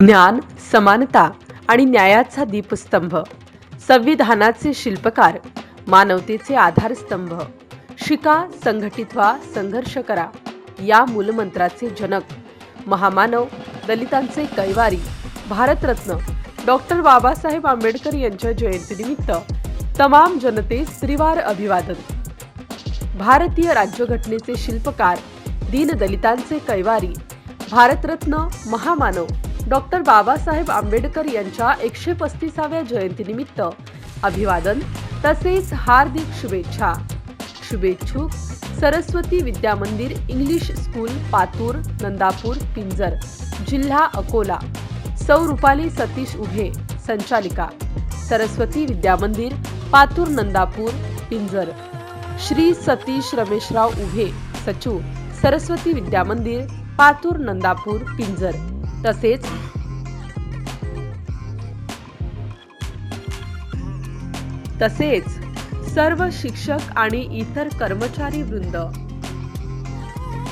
ज्ञान, समानता आणि न्यायाचा दीपस्तंभ, संविधानाचे शिल्पकार, मानवतेचे आधारस्तंभ, शिका, संघटित व्हा, संघर्ष करा या मूलमंत्राचे जनक, महामानव, दलितांचे कैवारी, भारतरत्न डॉक्टर बाबासाहेब आंबेडकर यांच्या जयंतीनिमित्त तमाम जनतेस त्रिवार अभिवादन। भारतीय राज्यघटनेचे शिल्पकार, दीनदलितांचे कैवारी, भारतरत्न महामानव डॉक्टर बाबासाहेब आंबेडकर यांच्या 135व्या जयंतीनिमित्त अभिवादन तसेच हार्दिक शुभेच्छा। शुभेच्छुक सरस्वती विद्या मंदिर इंग्लिश स्कूल, पातूर, नंदापूर, पिंजर, जिल्हा अकोला। सौ रुपाली सतीश उभे, संचालिका, सरस्वती विद्या मंदिर, पातूर, नंदापूर, पिंजर। श्री सतीश रमेशराव उभे, सचिव, सरस्वती विद्या मंदिर, पातूर, नंदापूर, पिंजर। तसेच सर्व शिक्षक आणि इतर कर्मचारी वृंद।